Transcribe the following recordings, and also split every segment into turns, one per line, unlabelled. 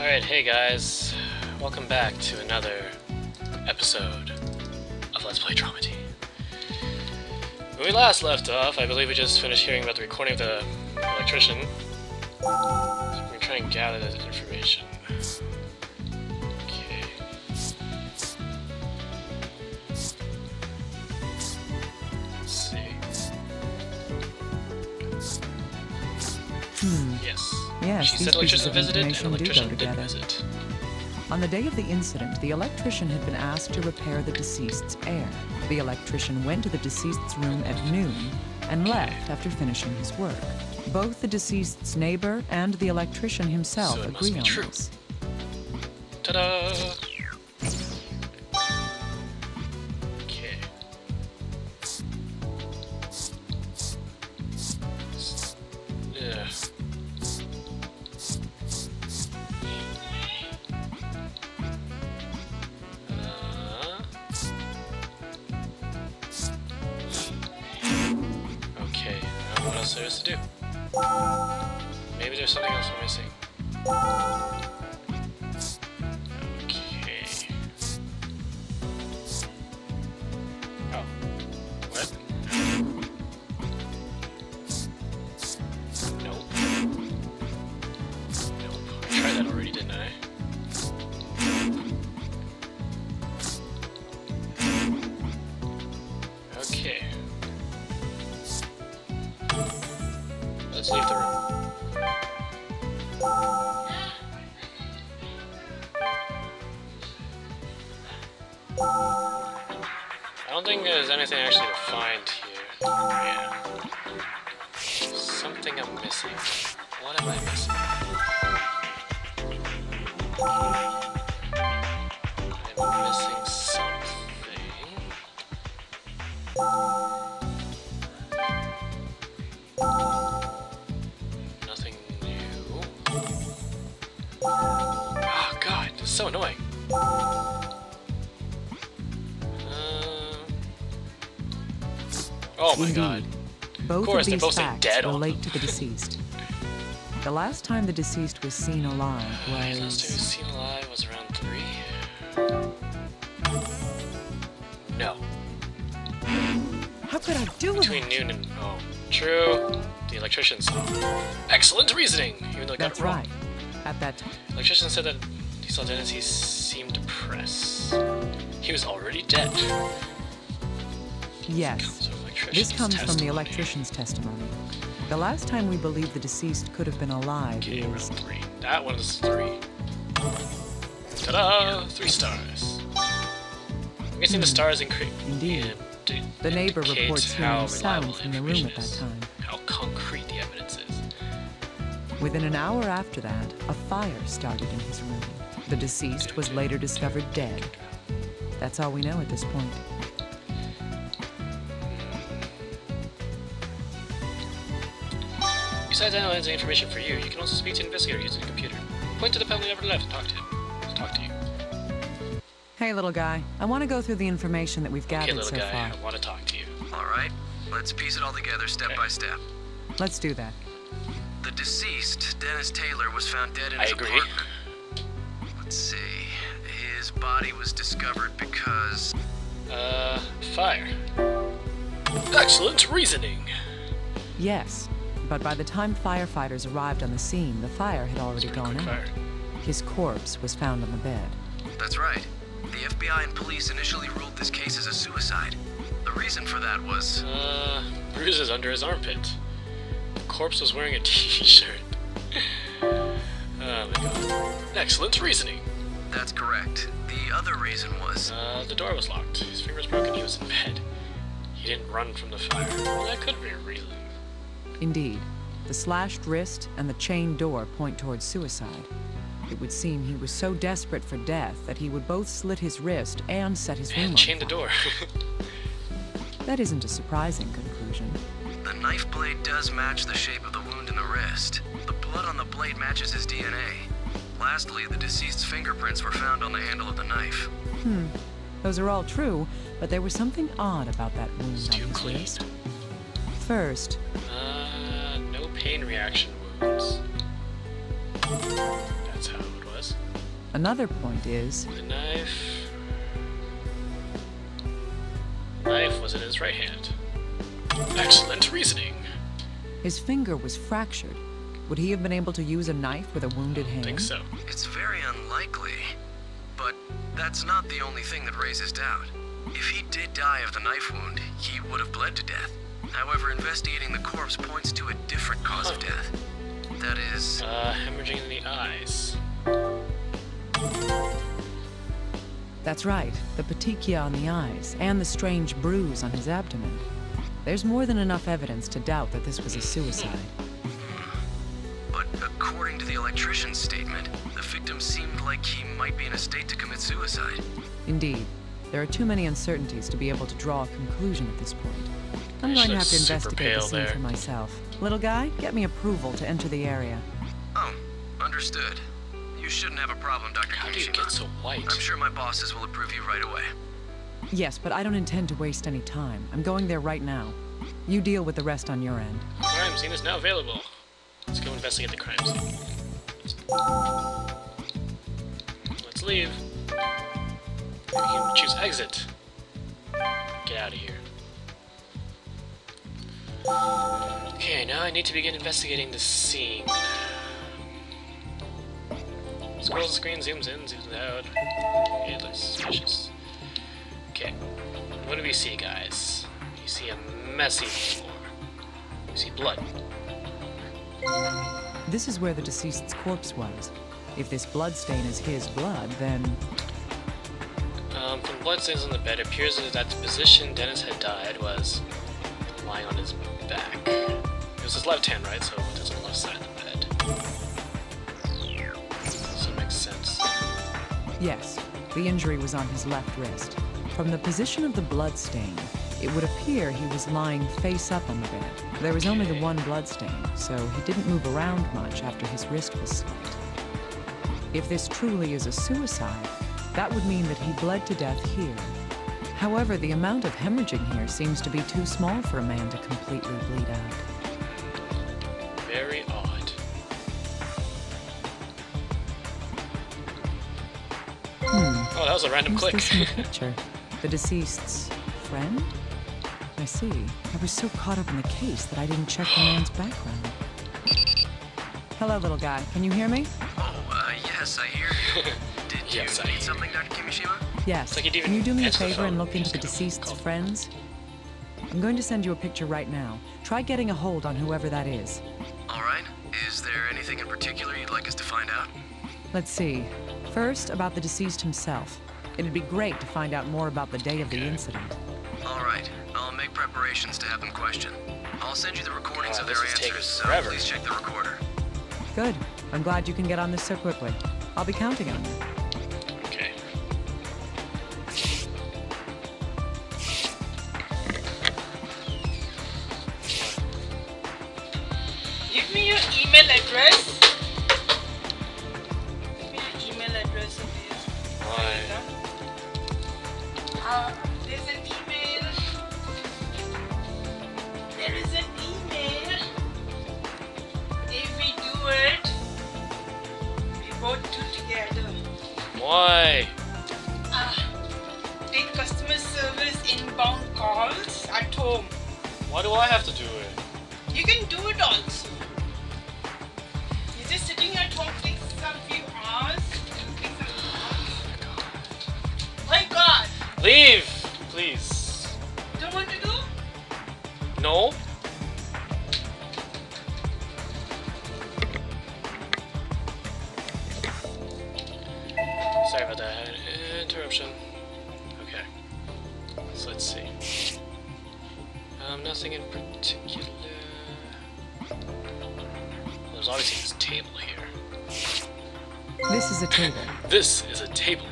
Alright, hey guys. Welcome back to another episode of Let's Play Dramedy. When we last left off, I believe we just finished hearing about the recording of the electrician. So we're gonna try and gather that information. Okay. Let's see. Yes.
Yes,
She
these
said
pieces
electrician
of
visited and
information do
electrician
go
did
together.
visit.
On the day of the incident, the electrician had been asked to repair the deceased's air. The electrician went to the deceased's room at noon and left after finishing his work. Both the deceased's neighbor and the electrician himself
So it must
agree
be
on
true.
this.
Ta-da! Okay. Yeah. Okay, now what else there is to do? Maybe there's something else we're missing. Okay. Oh. What? Nope. Nope. I tried that already, didn't I? Okay. Let's leave the room. I don't think there's anything actually to find here. Yeah. Something I'm missing. What am I missing? I'm missing something. Nothing new. Oh god, this is so annoying. Oh my
Indeed.
god.
Both
Of course,
of
they're
these
both saying
facts
dead on
relate
them.
to the deceased. The last time the deceased was seen alive
Last time he was
was...
seen alive was around 3. No.
How could I do
Between
that?
noon and... Oh, true. The electrician saw. Excellent reasoning! Even though I got
That's
it wrong.
right. At that time.
The electrician said that he saw Dennis, he seemed depressed. He was already dead.
Yes. This comes from the electrician's testimony. The last time we believe the deceased could have been alive
Okay,
is...
round 3. That one is 3. Ta-da! 3 stars. I'm guessing the stars
Indeed. The neighbor reports hearing sound from the room at that time.
How concrete the evidence is.
Within an hour after that, a fire started in his room. The deceased was later discovered dead. That's all we know at this point.
Besides analyzing information for you, you can also speak to an investigator using a computer. Point to the panel over left and talk to him. He'll talk to you.
Hey, little guy. I want to go through the information that we've
Okay,
gathered
little
so
guy,
far.
I want to talk to you.
Alright, let's piece it all together step by step.
Let's do that.
The deceased, Dennis Taylor, was found dead in
I
his
agree.
apartment. Let's see. His body was discovered because...
Fire. Excellent reasoning!
Yes, but by the time firefighters arrived on the scene, the fire had already
Pretty
gone
quick
out.
fire.
His corpse was found on the bed.
That's right. The FBI and police initially ruled this case as a suicide. The reason for that was...
Bruises under his armpit. The corpse was wearing a t-shirt. Oh my god. Excellent reasoning!
That's correct. The other reason was...
The door was locked. His fingers broken, he was in bed. He didn't run from the fire. Well, that could be a reason.
Indeed, the slashed wrist and the chained door point towards suicide. It would seem he was so desperate for death that he would both slit his wrist and set his room on
And chain the
fire.
door.
That isn't a surprising conclusion.
The knife blade does match the shape of the wound in the wrist. The blood on the blade matches his DNA. Lastly, the deceased's fingerprints were found on the handle of the knife.
Those are all true, but there was something odd about that wound
It's
on
too
his
clean.
wrist. First,
No pain reaction wounds. That's how it was.
Another point is...
The knife was in his right hand. Excellent reasoning.
his finger was fractured. Would he have been able to use a knife with a wounded hand?
I think so.
It's very unlikely. But that's not the only thing that raises doubt. If he did die of the knife wound, he would have bled to death. However, investigating the corpse points to a different cause of death. That is...
hemorrhaging in the eyes.
That's right, the petechia on the eyes, and the strange bruise on his abdomen. There's more than enough evidence to doubt that this was a suicide.
But according to the electrician's statement, the victim seemed like he might be in a state to commit suicide.
Indeed. There are too many uncertainties to be able to draw a conclusion at this point. I'm going to have to investigate the scene for myself. Little guy, get me approval to enter the area.
Oh, understood. You shouldn't have a problem, Dr.
How do you
Kimishima.
get so white?
I'm sure my bosses will approve you right away.
Yes, but I don't intend to waste any time. I'm going there right now. You deal with the rest on your end.
Crime scene is now available. Let's go investigate the crime scene. Let's leave. We can choose exit. Get out of here. Okay, now I need to begin investigating the scene. Scrolls the screen, zooms in, zooms out. It looks suspicious. Okay, what do we see, guys? You see a messy floor. You see blood.
This is where the deceased's corpse was. If this bloodstain is his blood, then...
From bloodstains on the bed, it appears that the position Dennis had died was lying on his back. It was his left hand, right? So it's on the left side of the bed. So it makes sense.
Yes, the injury was on his left wrist. From the position of the bloodstain, it would appear he was lying face up on the bed. There was only the one bloodstain, so he didn't move around much after his wrist was slit. If this truly is a suicide, that would mean that he bled to death here. However, the amount of hemorrhaging here seems to be too small for a man to completely bleed out.
Very odd. Oh, that was a random click.
What's this in the picture? The deceased's friend? I see. I was so caught up in the case that I didn't check the man's background. Hello, little guy. Can you hear me?
Oh, yes, I hear you. Did
Yes,
you
I
need
hear
something, Dr. Kimishima?
Yes.
Like you didn't
Can you do me a
answer the
favor
phone.
and look
You
into the
just
deceased's
called.
friends? I'm going to send you a picture right now. Try getting a hold on whoever that is.
All right. Is there anything in particular you'd like us to find out?
Let's see. First, about the deceased himself. It'd be great to find out more about the day of the incident.
All right. I'll make preparations to have them question. I'll send you the recordings
Wow,
of their
this is taking
answers, so
forever.
please check the recorder.
Good. I'm glad you can get on this so quickly. I'll be counting on you.
Okay.
Give me your email address. Give me your email address, please.
Why?
There's an email. There is an email. If we do it, we both do together.
Why?
Take customer service inbound calls at home.
Why do I have to do it?
You can do it also. You're just sitting at home, takes some few hours. My God!
Leave, please.
Don't want to do?
No. Sorry about that. Interruption. Okay. So let's see. Nothing in particular. There's obviously this table here.
This is a table.
This is a table.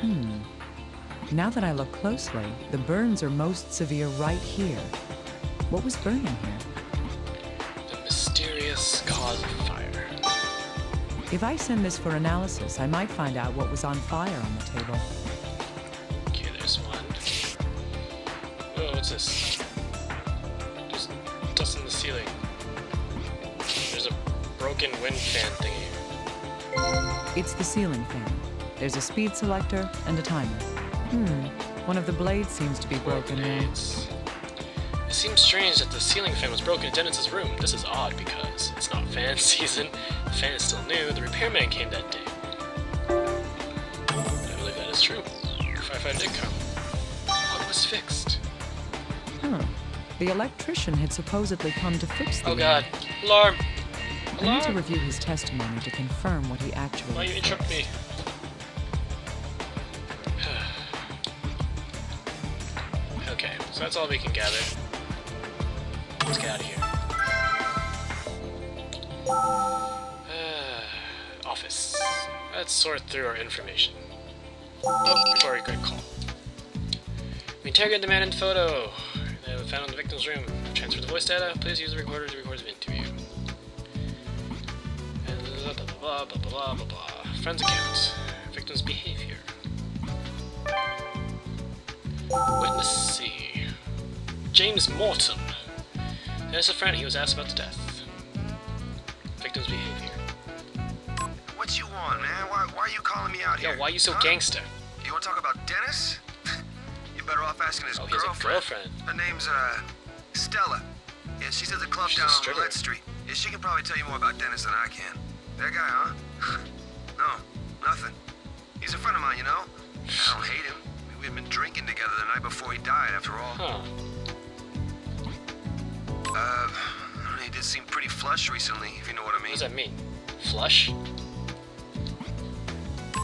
Now that I look closely, the burns are most severe right here. What was burning here?
The mysterious cause of fire.
If I send this for analysis, I might find out what was on fire on the table.
Okay, there's one. Whoa, what's this? There's dust in the ceiling. There's a broken wind fan thingy.
It's the ceiling fan. There's a speed selector and a timer. One of the blades seems to be broken now.
Blades. It seems strange that the ceiling fan was broken in Dennis's room. This is odd because it's not fan season. The fan is still new. The repairman came that day. I believe that is true. The firefighter did come. All was fixed.
The electrician had supposedly come to fix the
Oh god. Alarm!
I need to review his testimony to confirm what he actually
Why you interrupt me? Okay, so that's all we can gather. Let's get out of here. Office. Let's sort through our information. Oh, before we get a call. We interrogated the man in the photo that we found in the victim's room. Transfer the voice data. Please use the recorder to record the interview. Blah blah blah blah blah blah blah. Friend's account. Victim's behavior. Witness C. James Morton. There's a friend. He was asked about the death. Victim's behavior.
What you want, man? Why are you calling me out here?
Yo, why you so gangster?
You want to talk about Dennis? You're better off asking his
He has a girlfriend.
Her name's, Stella. Yeah, she's at the club
She's
down
a
on
stripper.
Roulette Street. Yeah, she can probably tell you more about Dennis than I can. That guy, huh? No, nothing. He's a friend of mine, you know? I don't hate him. We've been drinking together the night before he died, after all.
Huh.
He did seem pretty flush recently, if you know what I
What
mean.
does that mean? Flush?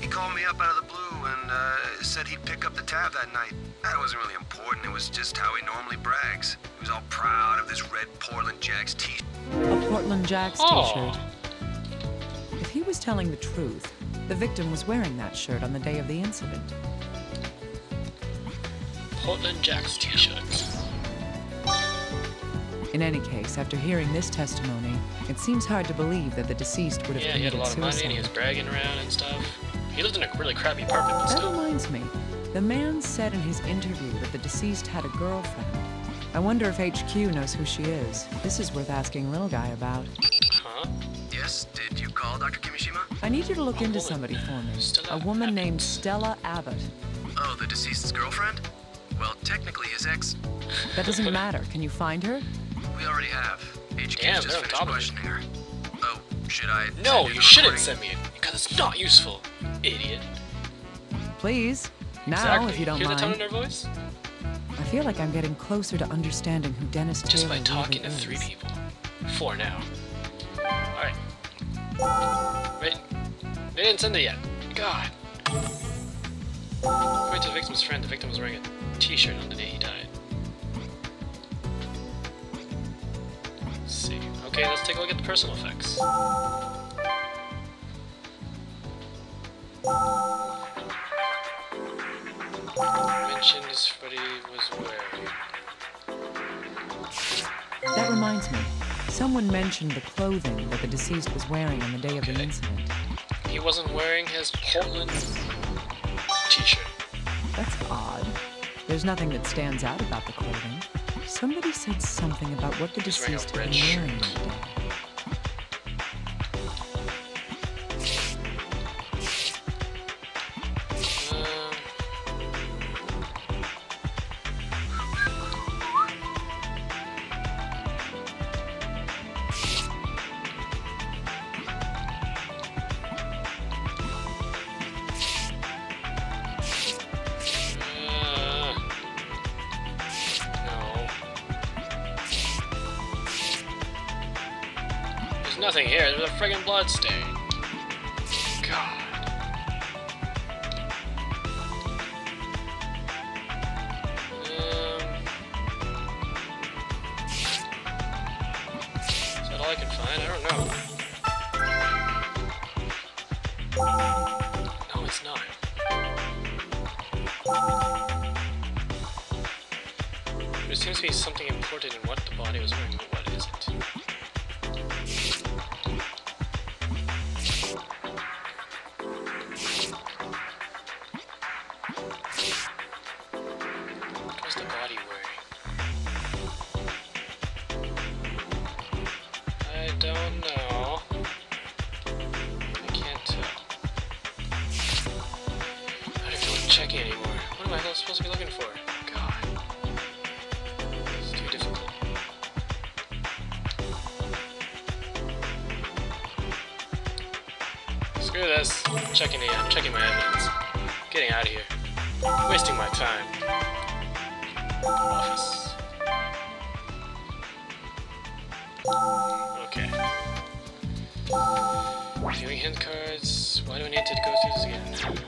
He called me up out of the blue and said he'd pick up the tab that night. That wasn't really important. It was just how he normally brags. He was all proud of this red Portland Jacks t-shirt.
A Portland Jacks
Oh.
t-shirt. If he was telling the truth, the victim was wearing that shirt on the day of the incident.
Portland Jacks t-shirt.
In any case, after hearing this testimony, it seems hard to believe that the deceased would have
Yeah, he had a
committed
lot of money and he was
suicide.
bragging around and stuff. He lived in a really crappy apartment, but
That
still.
reminds me, the man said in his interview that the deceased had a girlfriend. I wonder if HQ knows who she is. This is worth asking Little Guy about.
Huh?
Yes, did you call Dr. Kimishima?
I need you to look
A
into
woman.
somebody for me.
Stella
A woman named
Abbott.
Stella Abbott.
Oh, the deceased's girlfriend? Well, technically his ex.
That doesn't matter. Can you find her?
We already have. HQ's
Damn,
just
they're on
finished
top of it.
questioning her. Oh, should I?
No,
send
you
the
shouldn't
recording?
send me it, because it's not useful, idiot.
Please. Now,
Exactly.
if you don't
Hear the tone in
mind.
her voice?
I feel like I'm getting closer to understanding who Dennis
Just
Taylor
by talking
really
to 3
is.
people. 4 now. Alright. Wait. They didn't send it yet. God. According to the victim's friend, the victim was wearing a t-shirt on the day he died. Let's see. Okay, let's take a look at the personal effects. Mentioned is what he was wearing.
That reminds me. Someone mentioned the clothing that the deceased was wearing on the day of the
Okay.
incident.
He wasn't wearing his Portland t-shirt.
That's odd. There's nothing that stands out about the clothing. Somebody said something about what the
He's wearing a
deceased had
red
been wearing
shirt.
that day.
No. There's nothing here. There's a friggin' blood stain. God. Is that all I can find? I don't know. No, it's not. There seems to be something important in what the body was wearing, but what is it? What was the body wearing? I don't know. I can't tell. checking anymore. What am I supposed to be looking for? God. It's too difficult. Screw this. I'm checking my evidence. Getting out of here. Wasting my time. Office. Okay. Viewing hint cards. Why do I need to go through this again?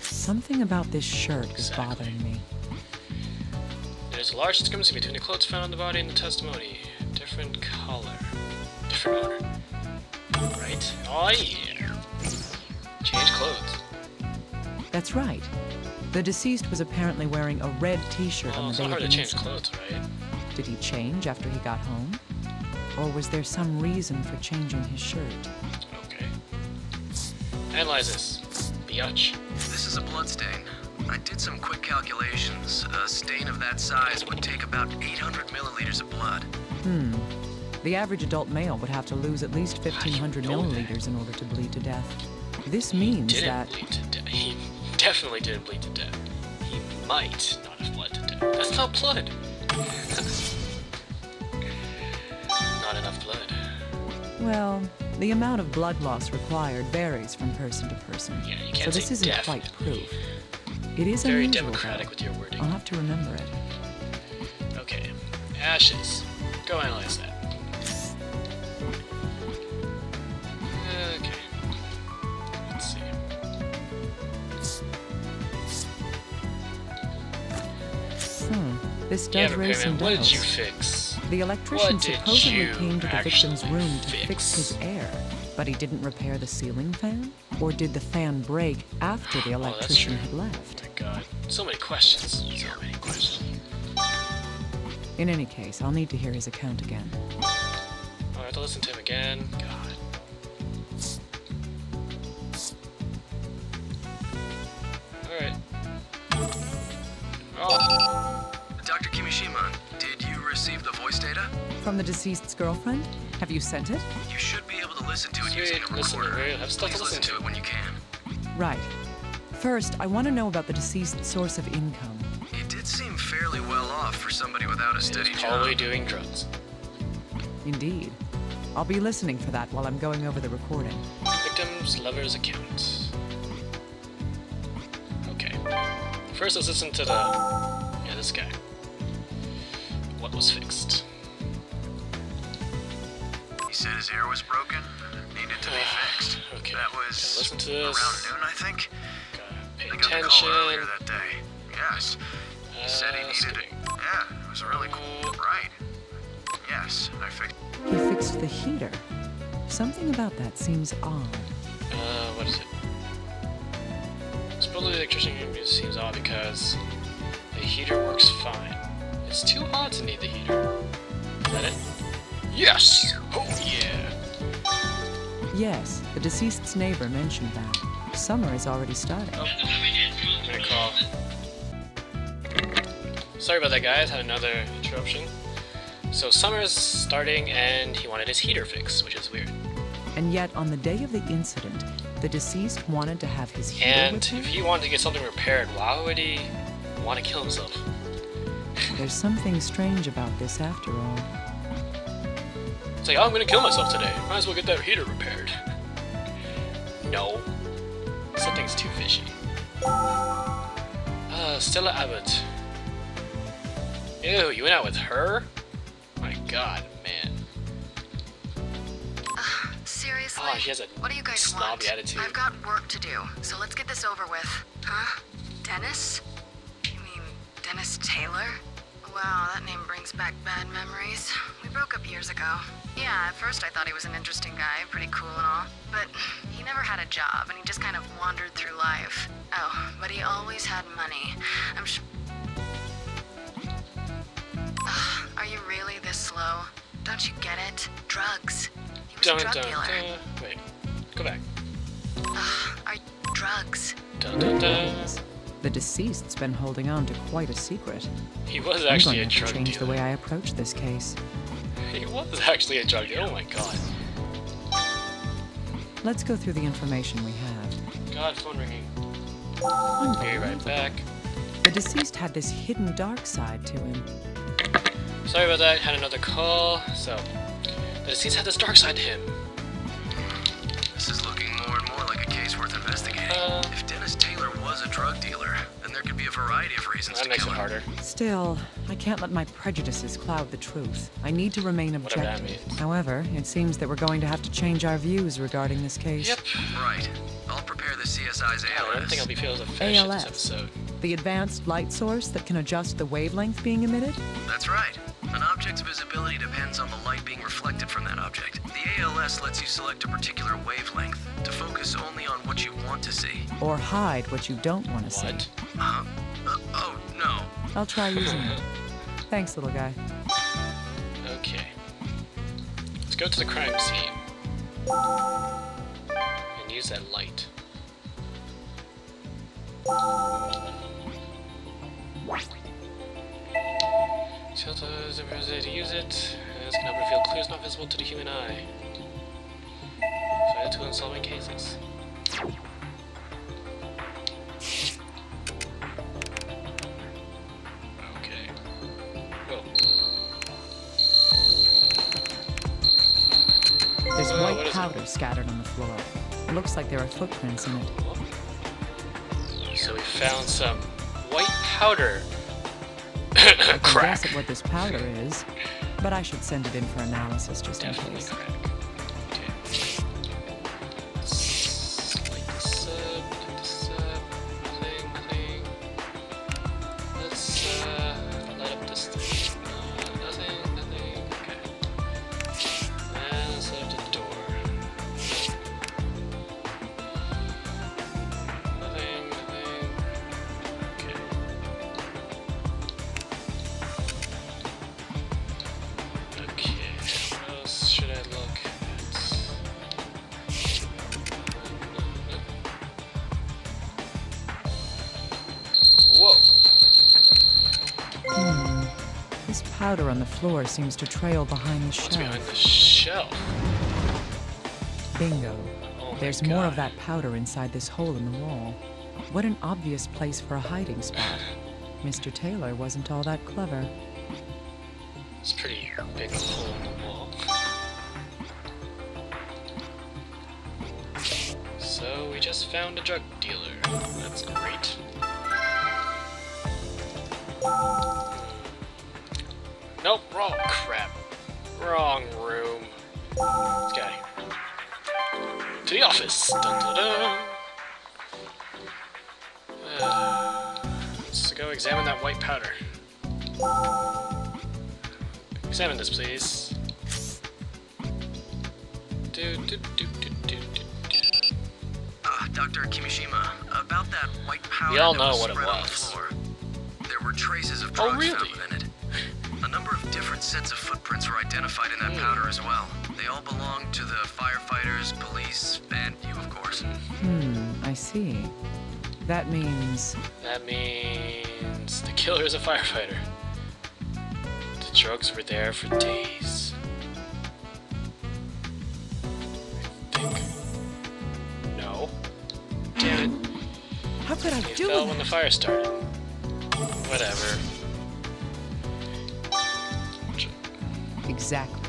Something about this shirt is bothering me.
There's a large discrepancy between the clothes found on the body and the testimony. Different color. Different owner. Right? Oh yeah. Change clothes.
That's right. The deceased was apparently wearing a red t-shirt on the
it's
day
not
of
hard
the
to change
incident.
clothes, right?
Did he change after he got home? Or was there some reason for changing his shirt?
Okay. Analyze this. Biatch.
This is a blood stain. I did some quick calculations. A stain of that size would take about 800 milliliters of blood.
The average adult male would have to lose at least 1,500
know that?
milliliters in order to bleed to death. This means that...
Bleed to death. He definitely didn't bleed to death. He might not have bled to death. That's not blood. Not enough blood.
Well, the amount of blood loss required varies from person to person.
Yeah, you can't
so this
say
isn't quite
definitely.
proof. It is
Very
unusual,
democratic
though.
with your wording.
I'll have to remember it.
Okay. Ashes. Go analyze that. Okay. Let's see.
This
Yeah,
does raise some
repairman, what did you
doubts.
fix?
The electrician
What did
supposedly
you
came to the victim's
actually
room to fix
fix?
his air, but he didn't repair the ceiling fan? Or did the fan break after the
Oh, that's
electrician
true.
had left?
Oh my god. So many questions. So many questions.
In any case, I'll need to hear his account again.
Oh, I have to listen to him again. God. Alright. Oh.
Dr. Kimishima, did you receive the voice data?
From the deceased's girlfriend? Have you sent it?
You should be able to listen to it
Sweet.
using a
Listen,
recorder.
we have stuff to
Please
listen to.
it when you can.
Right. First, I want to know about the deceased's source of income.
It did seem fairly well off for somebody without a
He
steady
was
job.
probably doing drugs.
Indeed. I'll be listening for that while I'm going over the recording.
Victim's lover's account. Okay. First, let's listen to the... Yeah, this guy. What was fixed?
He said his ear was broken, needed to be fixed.
Okay.
That was
Okay, listen to
around
this.
noon, I think.
Gotta pay
I got the
attention.
call earlier that day. Yes. He said he needed it.
skipping.
Yeah, it was really cool. Right. Yes, I fixed.
He fixed the heater. Something about that seems odd.
What is it? Supposedly the electrician seems odd because the heater works fine. It's too hot to need the heater. Is that it? Yes! Oh yeah!
Yes, the deceased's neighbor mentioned that. Summer is already starting.
Oh, I'm gonna call. Sorry about that, guys. Had another interruption. So summer's starting, and he wanted his heater fixed, which is weird.
And yet, on the day of the incident, the deceased wanted to have his heater
And
repaired?
if he wanted to get something repaired, why would he want to kill himself?
There's something strange about this after all.
It's like, oh, I'm gonna kill myself today. Might as well get that heater repaired. No. Something's too fishy. Stella Abbott. Ew, you went out with her? My god, man.
Seriously?
Oh, she has a
what do you guys
snobby
want?
attitude.
I've got work to do, so let's get this over with. Huh? Dennis? You mean Dennis Taylor? Wow, that name brings back bad memories. We broke up years ago. Yeah, at first I thought he was an interesting guy, pretty cool and all. But he never had a job, and he just kind of wandered through life. Oh, but he always had money. I'm sure... Are you really this slow? Don't you get it? Drugs. He was a drug dealer.
Wait, go back.
Are you drugs?
Dun, dun, dun.
The deceased's been holding on to quite a secret.
He was
I'm
actually
going
a
to have
drug
to change
dealer.
the way I approach this case.
He was actually a drug dealer. Oh my god.
Let's go through the information we have.
God, phone ringing. Be right back.
The deceased had this hidden dark side to him.
Sorry about that, had another call. So, the deceased had this dark side to him.
This is looking more and more like a case worth investigating. If Dennis Taylor was a drug dealer, then there could be a variety of reasons
That
to
makes it
kill him.
harder.
Still, I can't let my prejudices cloud the truth. I need to remain
Whatever that
objective.
means.
However, it seems that we're going to have to change our views regarding this case.
Yep.
Right. I'll prepare the CSI's
I don't
ALS.
think I'll be able to finish
ALS.
this episode.
The advanced light source that can adjust the wavelength being emitted?
That's right. An object's visibility depends on the light being reflected from that object. The ALS lets you select a particular wavelength to focus only on what you want to see.
Or hide what you don't want to see?
What?
Huh? Oh, no.
I'll try using it. Thanks, little guy.
Okay. Let's go to the crime scene. And use that light. Tilta's ability to use it. This can help reveal clues not visible to the human eye. Vital tool in solving cases. Okay. Whoa.
There's
What
white
is it?
powder scattered on the floor. It looks like there are footprints in it.
So we found some white powder.
I can
Crack.
guess at what this powder is, but I should send it in for analysis just in
Definitely
case.
crack. Okay. Let's light this up, light this up. Nothing. Let's light up this thing. Nothing. Okay. And let's light up the door. Nothing. Okay. Okay, what else should I look at? Whoa!
This powder on the floor seems to trail behind the
What's behind
shelf.
the shelf?
Bingo.
Oh my
There's more of
God.
that powder inside this hole in the wall. What an obvious place for a hiding spot. Mr. Taylor wasn't all that clever.
It's a pretty big hole in the wall. So we just found a drug dealer. That's great. Nope, wrong crap. Wrong room. Let's get out of here. To the office. Dun, dun, dun. Let's go examine that white powder. Examine this, please.
Dr. Kimishima, about that white powder
We all
that
know
was
what it
spread on the
was.
floor. There were traces of
Oh,
drugs
really?
found within it. A number of different sets of footprints were identified in that powder as well. They all belonged to the firefighters, police, and you, of course.
I see. That means...
That means the killer is a firefighter. The drugs were there for days. I think. No. Damn it.
How could I
He
do
fell when the
that?
fire started. Whatever.
Exactly.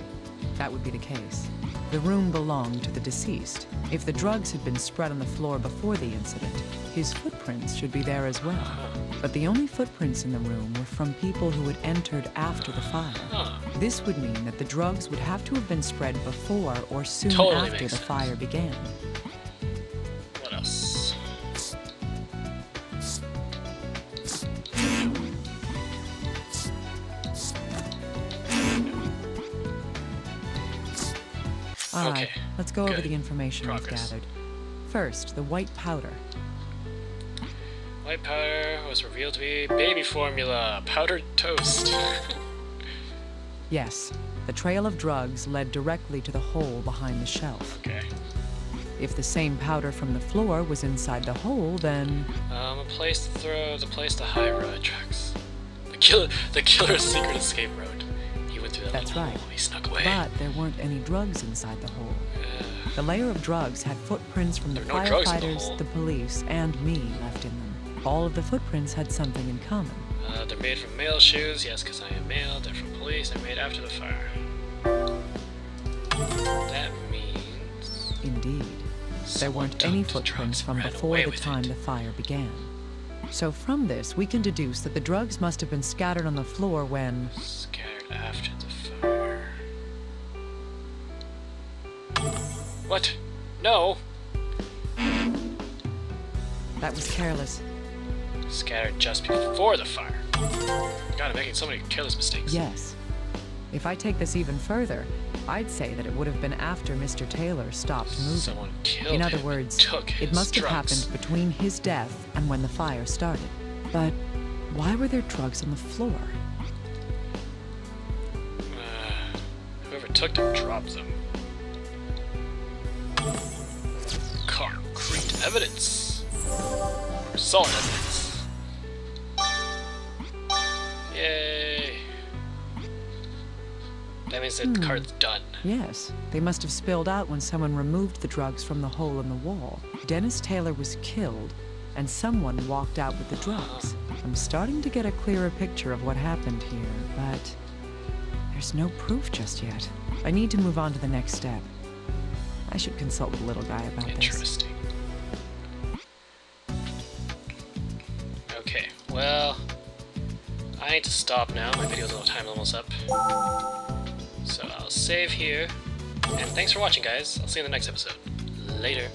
That would be the case. The room belonged to the deceased. If the drugs had been spread on the floor before the incident, his footprints should be there as well. But the only footprints in the room were from people who had entered after the fire.
Huh.
This would mean that the drugs would have to have been spread before or soon
Totally
after
makes
the
sense.
fire began.
What else?
All right,
Okay,
let's go over
good.
the information
Progress.
we've gathered. First, the white powder.
White powder was revealed to be baby formula, powdered toast.
Yes, the trail of drugs led directly to the hole behind the shelf.
Okay.
If the same powder from the floor was inside the hole, then...
A place to throw, the place to hide road trucks. The killer's secret escape road. He went through that
That's
little
right.
hole. He snuck away.
But there weren't any drugs inside the hole. The layer of drugs had footprints from the
There are no drugs in the
firefighters,
hole.
the police, and me left in them. All of the footprints had something in common.
They're made from male shoes. Yes, because I am male. They're from police. They're made after the fire. That means...
Indeed. There
someone
weren't any
dumped
footprints
drugs
from
and ran
before
away
the
with
time
it.
the fire began. So from this, we can deduce that the drugs must have been scattered on the floor when...
Scattered after the fire. What? No!
That was careless.
Scattered just before the fire. God, I'm making so many careless mistakes.
Yes. If I take this even further, I'd say that it would have been after Mr. Taylor stopped moving.
Someone killed
In other
him
words,
and took his
it must have
drugs.
happened between his death and when the fire started. But why were there drugs on the floor?
Whoever took them dropped them. Concrete evidence. Or solid evidence. Yay. That means that the card's done.
Yes, they must have spilled out when someone removed the drugs from the hole in the wall. Dennis Taylor was killed, and someone walked out with the drugs. I'm starting to get a clearer picture of what happened here, but there's no proof just yet. I need to move on to the next step. I should consult the little guy about this.
Interesting. Okay, well, I need to stop now. My video's time's almost up. So I'll save here. And thanks for watching, guys. I'll see you in the next episode. Later.